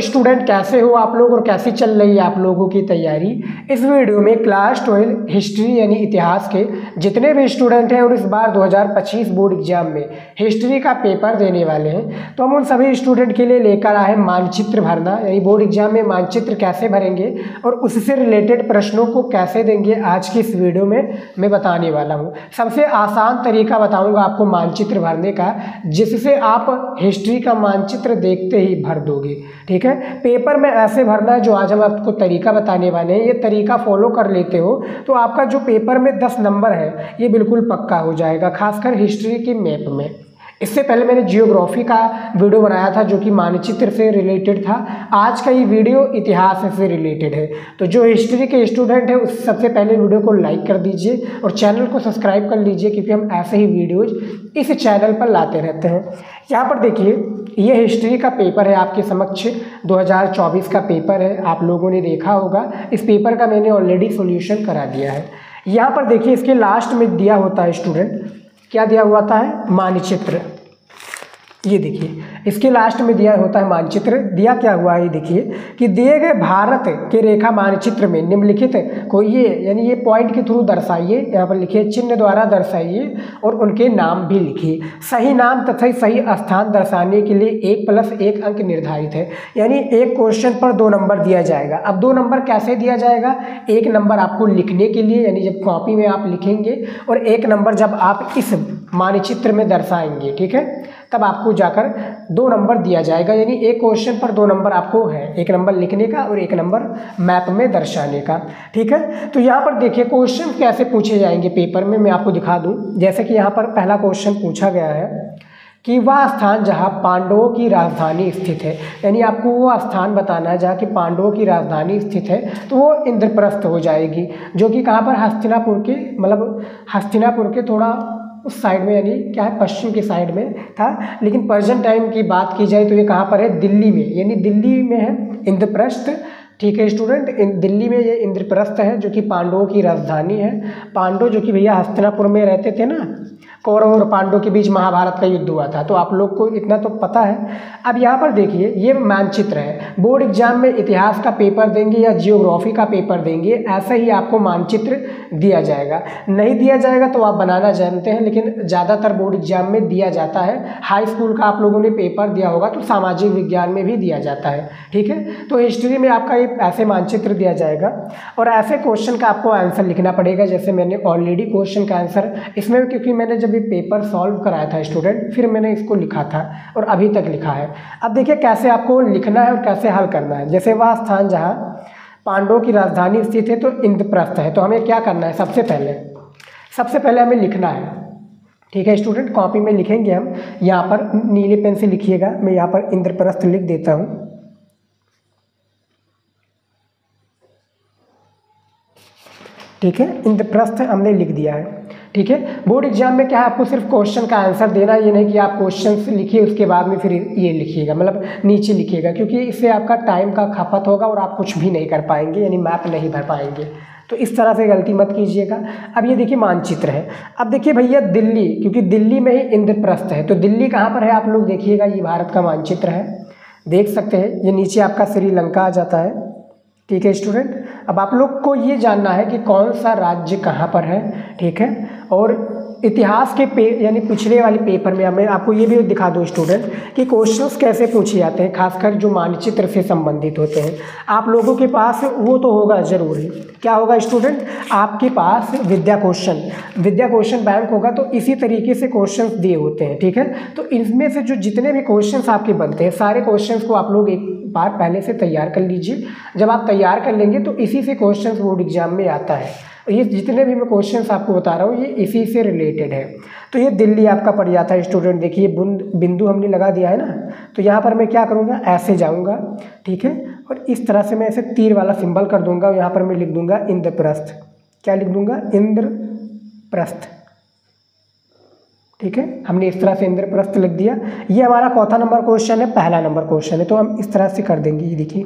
Student कैसे हो आप लोग और कैसी चल रही है आप लोगों की तैयारी। इस वीडियो में क्लास 12 हिस्ट्री यानी इतिहास के जितने भी स्टूडेंट हैं और इस बार 2025 बोर्ड एग्जाम में हिस्ट्री का पेपर देने वाले हैं, तो हम उन सभी स्टूडेंट के लिए लेकर आए मानचित्र भरना, यानी बोर्ड एग्जाम में मानचित्र कैसे भरेंगे और उससे रिलेटेड प्रश्नों को कैसे देंगे। आज की इस वीडियो में मैं बताने वाला हूँ। सबसे आसान तरीका बताऊँगा आपको मानचित्र भरने का, जिससे आप हिस्ट्री का मानचित्र देखते ही भर दोगे। ठीक है, पेपर में ऐसे भरना है जो आज हम आपको तरीका बताने वाले हैं। ये तरीका फॉलो कर लेते हो तो आपका जो पेपर में 10 नंबर है ये बिल्कुल पक्का हो जाएगा, खासकर हिस्ट्री के मैप में। इससे पहले मैंने जियोग्राफी का वीडियो बनाया था जो कि मानचित्र से रिलेटेड था। आज का ये वीडियो इतिहास से रिलेटेड है। तो जो हिस्ट्री के स्टूडेंट है उस सबसे पहले वीडियो को लाइक कर दीजिए और चैनल को सब्सक्राइब कर लीजिए, क्योंकि हम ऐसे ही वीडियोज इस चैनल पर लाते रहते हैं। यहाँ पर देखिए, ये हिस्ट्री का पेपर है आपके समक्ष, 2024 का पेपर है। आप लोगों ने देखा होगा, इस पेपर का मैंने ऑलरेडी सॉल्यूशन करा दिया है। यहाँ पर देखिए, इसके लास्ट में दिया होता है स्टूडेंट, क्या दिया हुआ था है मानचित्र। ये देखिए, इसके लास्ट में दिया होता है मानचित्र। दिया क्या हुआ है, ये देखिए कि दिए गए भारत के रेखा मानचित्र में निम्नलिखित को ये यानी ये पॉइंट के थ्रू दर्शाइए। यहाँ पर लिखिए, चिन्ह द्वारा दर्शाइए और उनके नाम भी लिखिए। सही नाम तथा सही स्थान दर्शाने के लिए 1+1 अंक निर्धारित है। यानी एक क्वेश्चन पर 2 नंबर दिया जाएगा। अब 2 नंबर कैसे दिया जाएगा, 1 नंबर आपको लिखने के लिए, यानी जब कॉपी में आप लिखेंगे, और 1 नंबर जब आप इस मानचित्र में दर्शाएंगे, ठीक है, तब आपको जाकर 2 नंबर दिया जाएगा। यानी एक क्वेश्चन पर 2 नंबर आपको है, 1 नंबर लिखने का और 1 नंबर मैप में दर्शाने का। ठीक है, तो यहाँ पर देखिए क्वेश्चन कैसे पूछे जाएंगे पेपर में, मैं आपको दिखा दूँ। जैसे कि यहाँ पर पहला क्वेश्चन पूछा गया है कि वह स्थान जहाँ पांडवों की राजधानी स्थित है, यानी आपको वो स्थान बताना है जहाँ की पांडवों की राजधानी स्थित है। तो वो इंद्रप्रस्थ हो जाएगी, जो कि कहाँ पर, हस्तिनापुर के, मतलब हस्तिनापुर के थोड़ा उस साइड में, यानी क्या है, पश्चिम की साइड में था। लेकिन प्रेजेंट टाइम की बात की जाए तो ये कहाँ पर है, दिल्ली में, यानी दिल्ली में है इंद्रप्रस्थ। ठीक है स्टूडेंट, दिल्ली में ये इंद्रप्रस्थ है जो कि पांडवों की राजधानी है। पांडव जो कि भैया हस्तिनापुर में रहते थे ना, कौरव और पांडव के बीच महाभारत का युद्ध हुआ था, तो आप लोग को इतना तो पता है। अब यहाँ पर देखिए, ये मानचित्र है। बोर्ड एग्जाम में इतिहास का पेपर देंगे या जियोग्राफी का पेपर देंगे, ऐसा ही आपको मानचित्र दिया जाएगा। नहीं दिया जाएगा तो आप बनाना जानते हैं, लेकिन ज़्यादातर बोर्ड एग्जाम में दिया जाता है। हाई स्कूल का आप लोगों ने पेपर दिया होगा तो सामाजिक विज्ञान में भी दिया जाता है। ठीक है, तो हिस्ट्री में आपका ऐसे मानचित्र दिया जाएगा और ऐसे क्वेश्चन का आपको आंसर लिखना पड़ेगा। जैसे मैंने ऑलरेडी क्वेश्चन का आंसर इसमें, क्योंकि मैंने जब ये पेपर सॉल्व कराया था स्टूडेंट, फिर मैंने इसको लिखा था और अभी तक लिखा है। अब देखिए कैसे आपको लिखना है और कैसे हल करना है। जैसे वह स्थान जहाँ पांडवों की राजधानी स्थित है तो इंद्रप्रस्थ है, तो हमें क्या करना है, सबसे पहले हमें लिखना है। ठीक है स्टूडेंट, कॉपी में लिखेंगे हम। यहाँ पर नीले पेन से लिखिएगा, मैं यहाँ पर इंद्रप्रस्थ लिख देता हूँ। ठीक है, इंद्रप्रस्थ हमने लिख दिया है। ठीक है, बोर्ड एग्जाम में क्या है, आपको सिर्फ क्वेश्चन का आंसर देना है। ये नहीं कि आप क्वेश्चन लिखिए उसके बाद में फिर ये लिखिएगा, मतलब नीचे लिखिएगा, क्योंकि इससे आपका टाइम का खपत होगा और आप कुछ भी नहीं कर पाएंगे, यानी मैप नहीं भर पाएंगे। तो इस तरह से गलती मत कीजिएगा। अब ये देखिए मानचित्र है। अब देखिए भैया दिल्ली, क्योंकि दिल्ली में ही इंद्रप्रस्थ है, तो दिल्ली कहाँ पर है आप लोग देखिएगा। ये भारत का मानचित्र है, देख सकते हैं। ये नीचे आपका श्रीलंका आ जाता है। ठीक है स्टूडेंट, अब आप लोग को ये जानना है कि कौन सा राज्य कहाँ पर है। ठीक है, और इतिहास के यानी पिछले वाले पेपर में मैं आपको ये भी दिखा दूँ स्टूडेंट कि क्वेश्चंस कैसे पूछे जाते हैं, खासकर जो मानचित्र से संबंधित होते हैं। आप लोगों के पास वो तो होगा ज़रूर ही, क्या होगा स्टूडेंट, आपके पास विद्या क्वेश्चन बैंक होगा, तो इसी तरीके से क्वेश्चंस दिए होते हैं। ठीक है, तो इनमें से जो जितने भी क्वेश्चंस आपके बनते हैं, सारे क्वेश्चंस को आप लोग एक बार पहले से तैयार कर लीजिए। जब आप तैयार कर लेंगे तो इसी से क्वेश्चंस बोर्ड एग्जाम में आता है। ये जितने भी मैं क्वेश्चंस आपको बता रहा हूँ ये इसी से रिलेटेड है। तो ये दिल्ली आपका पड़ जाता है स्टूडेंट। देखिए बिंदु हमने लगा दिया है ना, तो यहाँ पर मैं क्या करूँगा, ऐसे जाऊँगा। ठीक है, और इस तरह से मैं ऐसे तीर वाला सिंबल कर दूंगा। यहाँ पर मैं लिख दूंगा इंद्रप्रस्थ। क्या लिख दूंगा, इंद्रप्रस्थ। ठीक है, हमने इस तरह से इंद्रप्रस्थ लिख दिया। ये हमारा चौथा नंबर क्वेश्चन है, पहला नंबर क्वेश्चन है, तो हम इस तरह से कर देंगे। ये देखिए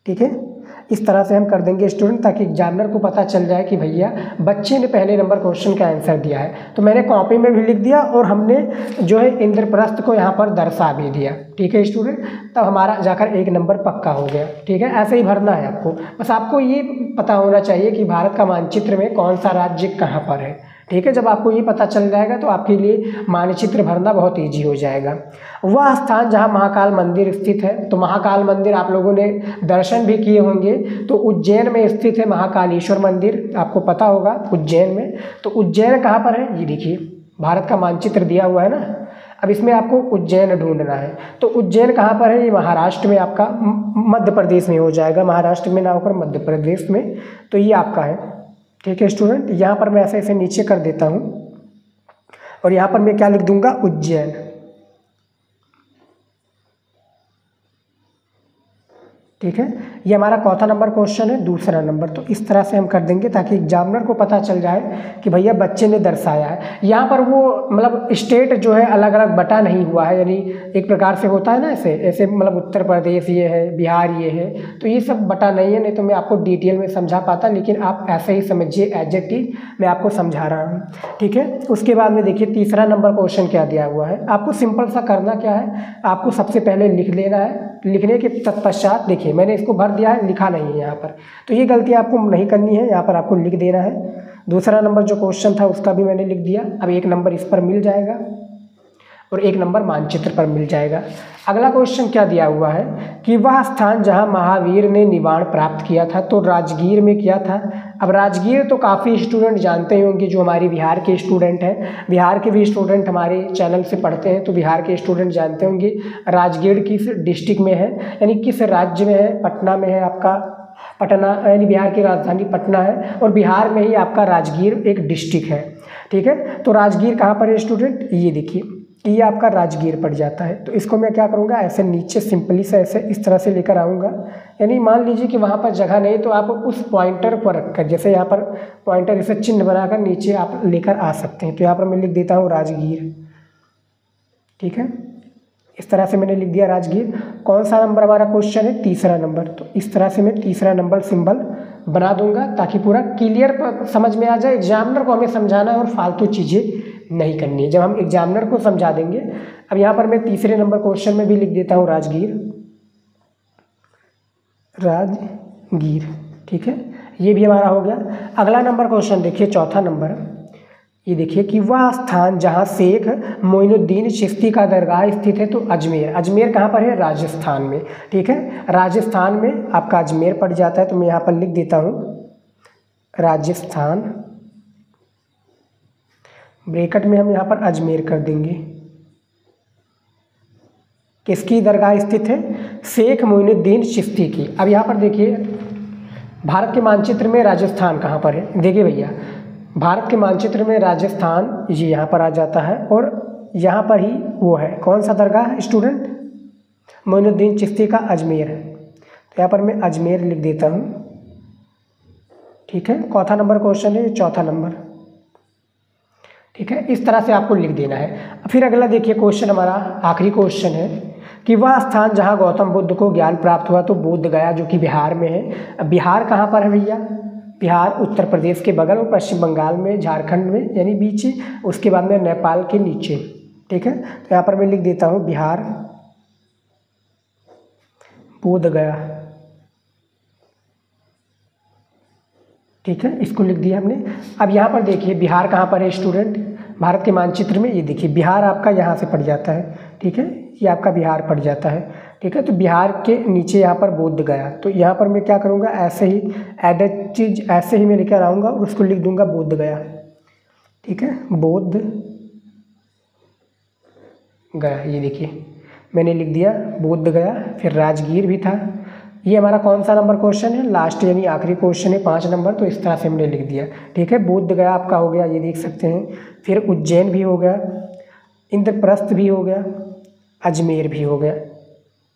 ठीक है। इस तरह से हम कर देंगे स्टूडेंट, ताकि एग्जामिनर को पता चल जाए कि भैया बच्चे ने पहले नंबर क्वेश्चन का आंसर दिया है। तो मैंने कॉपी में भी लिख दिया और हमने जो है इंद्रप्रस्थ को यहाँ पर दर्शा भी दिया। ठीक है स्टूडेंट, तब हमारा जाकर 1 नंबर पक्का हो गया। ठीक है, ऐसे ही भरना है आपको। बस आपको ये पता होना चाहिए कि भारत का मानचित्र में कौन सा राज्य कहाँ पर है। ठीक है, जब आपको ये पता चल जाएगा तो आपके लिए मानचित्र भरना बहुत ईजी हो जाएगा। वह स्थान जहाँ महाकाल मंदिर स्थित है, तो महाकाल मंदिर आप लोगों ने दर्शन भी किए होंगे। तो उज्जैन में स्थित है महाकालेश्वर मंदिर, आपको पता होगा उज्जैन में। तो उज्जैन कहाँ पर है, ये देखिए भारत का मानचित्र दिया हुआ है ना। अब इसमें आपको उज्जैन ढूंढना है। तो उज्जैन कहाँ पर है, ये महाराष्ट्र में, आपका मध्य प्रदेश में हो जाएगा। महाराष्ट्र में ना होकर मध्य प्रदेश में, तो ये आपका है। ठीक है स्टूडेंट, यहाँ पर मैं ऐसे ऐसे नीचे कर देता हूँ और यहाँ पर मैं क्या लिख दूंगा, उज्जैन। ठीक है, ये हमारा चौथा नंबर क्वेश्चन है, दूसरा नंबर। तो इस तरह से हम कर देंगे ताकि एग्जामिनर को पता चल जाए कि भैया बच्चे ने दर्शाया है। यहाँ पर वो मतलब स्टेट जो है अलग अलग बटा नहीं हुआ है, यानी एक प्रकार से होता है ना ऐसे ऐसे, मतलब उत्तर प्रदेश ये है, बिहार ये है, तो ये सब बटा नहीं है। नहीं तो मैं आपको डिटेल में समझा पाता, लेकिन आप ऐसे ही समझिए, एज इट इज मैं आपको समझा रहा हूँ। ठीक है, उसके बाद में देखिए तीसरा नंबर क्वेश्चन क्या दिया हुआ है। आपको सिंपल सा करना क्या है, आपको सबसे पहले लिख लेना है। लिखने के तत्पश्चात देखिए मैंने इसको भर दिया है, लिखा नहीं है यहाँ पर, तो ये गलती आपको नहीं करनी है। यहाँ पर आपको लिख देना है। दूसरा नंबर जो क्वेश्चन था उसका भी मैंने लिख दिया। अब 1 नंबर इस पर मिल जाएगा और 1 नंबर मानचित्र पर मिल जाएगा। अगला क्वेश्चन क्या दिया हुआ है कि वह स्थान जहाँ महावीर ने निवाण प्राप्त किया था, तो राजगीर में किया था। अब राजगीर तो काफ़ी स्टूडेंट जानते होंगे, जो हमारे बिहार के स्टूडेंट हैं, बिहार के भी स्टूडेंट हमारे चैनल से पढ़ते हैं, तो बिहार के स्टूडेंट जानते होंगे राजगीर किस डिस्ट्रिक्ट में है, यानी किस राज्य में है। पटना में है आपका, पटना यानी बिहार की राजधानी पटना है, और बिहार में ही आपका राजगीर एक डिस्ट्रिक्ट है। ठीक है, तो राजगीर कहाँ पर है स्टूडेंट, ये देखिए ये आपका राजगीर पड़ जाता है। तो इसको मैं क्या करूँगा, ऐसे नीचे सिंपली से ऐसे इस तरह से लेकर आऊँगा। यानी मान लीजिए कि वहाँ पर जगह नहीं, तो आप उस पॉइंटर पर रखकर, जैसे यहाँ पर पॉइंटर इसे चिन्ह बनाकर नीचे आप लेकर आ सकते हैं। तो यहाँ पर मैं लिख देता हूँ राजगीर। ठीक है, इस तरह से मैंने लिख दिया राजगीर। कौन सा नंबर हमारा क्वेश्चन है, तीसरा नंबर। तो इस तरह से मैं तीसरा नंबर सिंबल बना दूंगा ताकि पूरा क्लियर समझ में आ जाए। एग्जामिनर को हमें समझाना है और फालतू चीज़ें नहीं करनी है, जब हम एग्जामिनर को समझा देंगे। अब यहाँ पर मैं तीसरे नंबर क्वेश्चन में भी लिख देता हूँ राजगीर, राजगीर। ठीक है, ये भी हमारा हो गया। अगला नंबर क्वेश्चन देखिए, चौथा नंबर, ये देखिए कि वह स्थान जहाँ शेख मोइनुद्दीन चिश्ती का दरगाह स्थित है, तो अजमेर। अजमेर कहाँ पर है, राजस्थान में। ठीक है, राजस्थान में आपका अजमेर पड़ जाता है। तो मैं यहाँ पर लिख देता हूँ राजस्थान, ब्रैकेट में हम यहाँ पर अजमेर कर देंगे। किसकी दरगाह स्थित है, शेख मोइनुद्दीन चिश्ती की। अब यहाँ पर देखिए भारत के मानचित्र में राजस्थान कहाँ पर है, देखिए भैया भारत के मानचित्र में राजस्थान ये यहाँ पर आ जाता है, और यहाँ पर ही वो है, कौन सा दरगाह स्टूडेंट, मोइनुद्दीन चिश्ती का अजमेर है। तो यहाँ पर मैं अजमेर लिख देता हूँ। ठीक है, चौथा नंबर क्वेश्चन है, चौथा नंबर। ठीक है, इस तरह से आपको लिख देना है। फिर अगला देखिए क्वेश्चन हमारा आखिरी क्वेश्चन है कि वह स्थान जहाँ गौतम बुद्ध को ज्ञान प्राप्त हुआ, तो बोध गया, जो कि बिहार में है। अब बिहार कहाँ पर है भैया, बिहार उत्तर प्रदेश के बगल में, पश्चिम बंगाल में, झारखंड में, यानी बीच, उसके बाद में नेपाल के नीचे। ठीक है, तो यहाँ पर मैं लिख देता हूँ बिहार, बोध गया। ठीक है, इसको लिख दिया हमने। अब यहाँ पर देखिए बिहार कहाँ पर है स्टूडेंट, भारत के मानचित्र में ये देखिए बिहार आपका यहाँ से पड़ जाता है। ठीक है, ये आपका बिहार पड़ जाता है। ठीक है, तो बिहार के नीचे यहाँ पर बोध गया। तो यहाँ पर मैं क्या करूँगा, ऐसे ही एडेड चीज ऐसे ही मैं लेकर आऊँगा और उसको लिख दूँगा बोध गया। ठीक है, बोध गया, ये देखिए मैंने लिख दिया बोध गया। फिर राजगीर भी था। ये हमारा कौन सा नंबर क्वेश्चन है, लास्ट यानी आखिरी क्वेश्चन है, 5 नंबर। तो इस तरह से हमने लिख दिया। ठीक है, बोध गया आपका हो गया, ये देख सकते हैं। फिर उज्जैन भी हो गया, इंद्रप्रस्थ भी हो गया, अजमेर भी हो गया।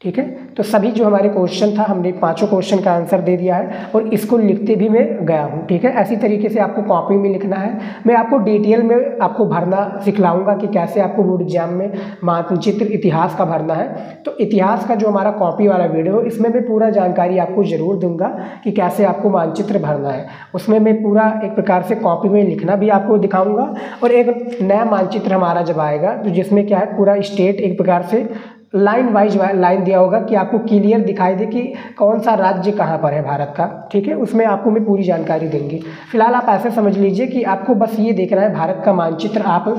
ठीक है। तो सभी जो हमारे क्वेश्चन था हमने 5 क्वेश्चन का आंसर दे दिया है और इसको लिखते भी मैं गया हूँ, ठीक है। ऐसी तरीके से आपको कॉपी में लिखना है। मैं आपको डिटेल में आपको भरना सिखलाऊंगा कि कैसे आपको बोर्ड एग्जाम में मानचित्र इतिहास का भरना है। तो इतिहास का जो हमारा कॉपी वाला वीडियो, इसमें मैं पूरा जानकारी आपको ज़रूर दूंगा कि कैसे आपको मानचित्र भरना है। उसमें मैं पूरा एक प्रकार से कॉपी में लिखना भी आपको दिखाऊँगा और एक नया मानचित्र हमारा जब आएगा तो जिसमें क्या है पूरा स्टेट एक प्रकार से लाइन वाइज लाइन दिया होगा कि आपको क्लियर दिखाई दे कि कौन सा राज्य कहाँ पर है भारत का, ठीक है। उसमें आपको मैं पूरी जानकारी देंगे। फिलहाल आप ऐसे समझ लीजिए कि आपको बस ये देखना है भारत का मानचित्र आप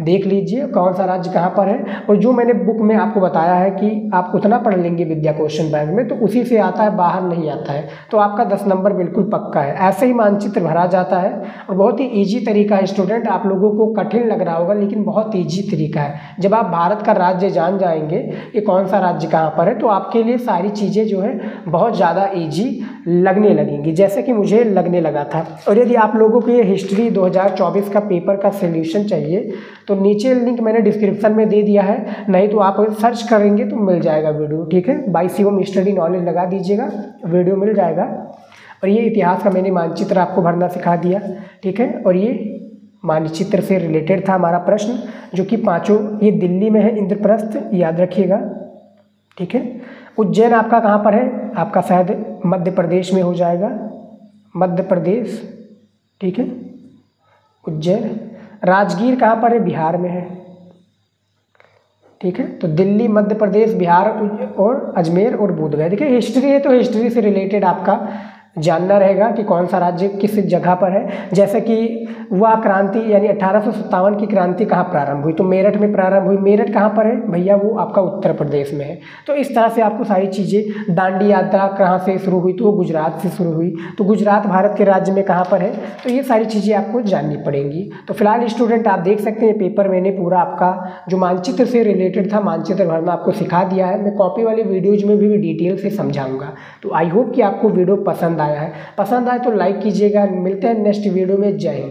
देख लीजिए कौन सा राज्य कहाँ पर है। और जो मैंने बुक में आपको बताया है कि आप उतना पढ़ लेंगे विद्या क्वेश्चन बैंक में तो उसी से आता है, बाहर नहीं आता है, तो आपका 10 नंबर बिल्कुल पक्का है। ऐसे ही मानचित्र भरा जाता है और बहुत ही ईजी तरीका है स्टूडेंट। आप लोगों को कठिन लग रहा होगा लेकिन बहुत ईजी तरीका है। जब आप भारत का राज्य जान जाएंगे कि कौन सा राज्य कहाँ पर है तो आपके लिए सारी चीज़ें जो है बहुत ज़्यादा ईजी लगने लगेंगी, जैसे कि मुझे लगने लगा था। और यदि आप लोगों को ये हिस्ट्री 2024 का पेपर का सोल्यूशन चाहिए तो नीचे लिंक मैंने डिस्क्रिप्शन में दे दिया है, नहीं तो आप सर्च करेंगे तो मिल जाएगा वीडियो, ठीक है। बाय शिवम स्टडी नॉलेज लगा दीजिएगा, वीडियो मिल जाएगा। और ये इतिहास का मैंने मानचित्र आपको भरना सिखा दिया, ठीक है। और ये मानचित्र से रिलेटेड था हमारा प्रश्न जो कि 5, ये दिल्ली में है इंद्रप्रस्थ, याद रखिएगा, ठीक है। उज्जैन आपका कहाँ पर है, आपका शायद मध्य प्रदेश में हो जाएगा, मध्य प्रदेश, ठीक है। उज्जैन। राजगीर कहाँ पर है, बिहार में है, ठीक है। तो दिल्ली, मध्य प्रदेश, बिहार और अजमेर और बोधगया। देखिए हिस्ट्री है तो हिस्ट्री से रिलेटेड आपका जानना रहेगा कि कौन सा राज्य किस जगह पर है। जैसे कि हुआ क्रांति यानी 1857 की क्रांति कहाँ प्रारंभ हुई, तो मेरठ में प्रारंभ हुई। मेरठ कहाँ पर है भैया, वो आपका उत्तर प्रदेश में है। तो इस तरह से आपको सारी चीज़ें, दांडी यात्रा कहाँ से शुरू हुई, तो वो गुजरात से शुरू हुई, तो गुजरात भारत के राज्य में कहाँ पर है, तो ये सारी चीज़ें आपको जाननी पड़ेंगी। तो फिलहाल स्टूडेंट आप देख सकते हैं पेपर मैंने पूरा आपका जो मानचित्र से रिलेटेड था मानचित्र भरना आपको सिखा दिया है। मैं कॉपी वाली वीडियोज में भी डिटेल से समझाऊंगा। तो आई होप कि आपको वीडियो पसंद आया है। पसंद आए तो लाइक कीजिएगा। मिलते हैं नेक्स्ट वीडियो में। जय हिंद।